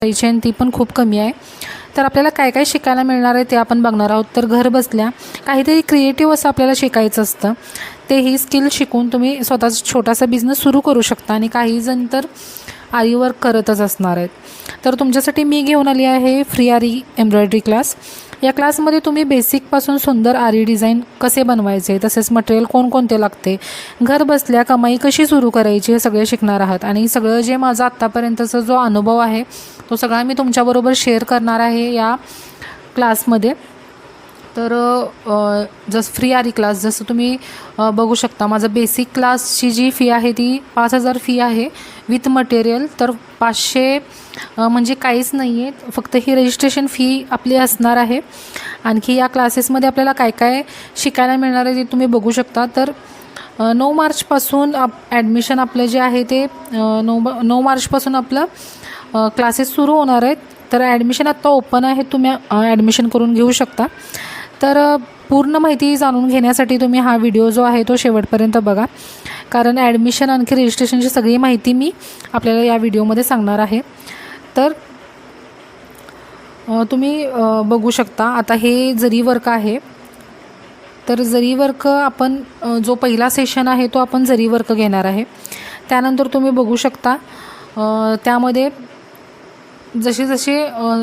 करायची आणि ती पण खूप कमी आहे. तर आपल्याला काय काय शिकायला मिळणार आहे ते आपण बघणार आहोत. तर घर बसल्या काहीतरी क्रिएटिव्ह असं आपल्याला शिकायचं असतं. ते ही स्किल शिकून तुम्ही स्वतःचा छोटासा बिझनेस सुरू करू शकता आणि काही जण तर आरी वर्क करतच असणार आहेत. तर तुमच्यासाठी मी घेऊन आली आहे फ्री आरी एम्ब्रॉयडरी क्लास. या क्लासमध्ये तुम्ही बेसिकपासून सुंदर आरी डिझाईन कसे बनवायचे, तसेच मटेरियल कोणकोणते लागते, घर बसल्या कमाई कशी सुरू करायची हे सगळे शिकणार आहात. आणि सगळं जे माझा आत्तापर्यंतचा जो अनुभव आहे तो सगळा मी तुमच्याबरोबर शेअर करणार आहे या क्लासमध्ये. तर जसं फ्री आरी क्लास जसं तुम्ही बघू शकता, माझं बेसिक क्लासची जी फी आहे ती 5,000 फी आहे विथ मटेरियल. तर 500 म्हणजे काहीच नाही आहे, फक्त ही रजिस्ट्रेशन फी आपली असणार आहे. आणखी या क्लासेसमध्ये आपल्याला काय काय शिकायला मिळणार आहे ते तुम्ही बघू शकता. तर 9 मार्चपासून ॲडमिशन आपलं जे आहे ते 9 मार्चपासून आपलं क्लासेस सुरू होणार आहेत. तर ॲडमिशन आत्ता ओपन आहे, तुम्ही ॲडमिशन करून घेऊ शकता. तर पूर्ण माहिती जाणून घेण्यासाठी तुम्ही हा व्हिडिओ जो आहे तो शेवटपर्यंत बघा, कारण ॲडमिशन आणखी रजिस्ट्रेशनची सगळी माहिती मी आपल्याला या व्हिडिओमध्ये सांगणार आहे. तर तुम्ही बघू शकता, आता हे जरी वर्क आहे. तर जरी वर्क आपण जो पहिला सेशन आहे तो आपण जरी वर्क घेणार आहे. त्यानंतर तुम्ही बघू शकता त्यामध्ये जसे जसे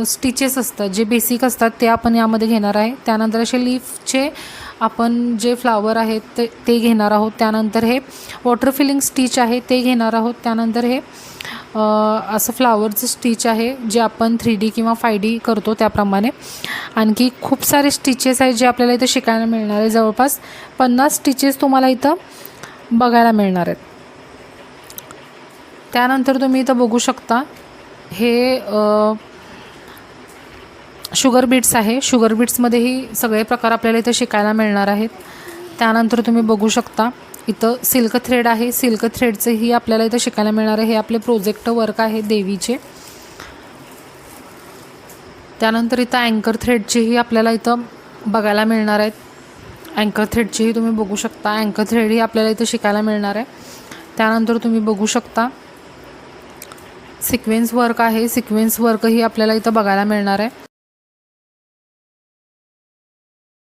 स्टिचेस असतात जे बेसिक असतात ते आपण यामध्ये घेणार आहे. त्यानंतर असे लीफचे आपण जे फ्लावर आहेत ते घेणार आहोत. त्यानंतर हे वॉटर फिलिंग स्टिच आहे ते घेणार आहोत. त्यानंतर हे असं फ्लावरचं स्टिच आहे जे आपण 3D किंवा 5D करतो त्याप्रमाणे. आणखी खूप सारे स्टिचेस आहेत जे आपल्याला इथं शिकायला मिळणार आहे. जवळपास 50 स्टिचेस तुम्हाला इथं बघायला मिळणार आहेत. त्यानंतर तुम्ही इथं बघू शकता हे शुगर बीट्स आहे. शुगर बीट्समध्येही सगळे प्रकार आपल्याला इथं शिकायला मिळणार आहेत. त्यानंतर तुम्ही बघू शकता इथं सिल्क थ्रेड आहे. सिल्क थ्रेडचेही आपल्याला इथं शिकायला मिळणार आहे. हे आपले प्रोजेक्ट वर्क आहे देवीचे. त्यानंतर इथं अँकर थ्रेडचेही आपल्याला इथं बघायला मिळणार आहेत. अँकर थ्रेडचेही तुम्ही बघू शकता. अँकर थ्रेडही आपल्याला इथं शिकायला मिळणार आहे. त्यानंतर तुम्ही बघू शकता सिक्वेन्स वर्क आहे. सिक्वेन्स वर्कही आपल्याला इथं बघायला मिळणार आहे.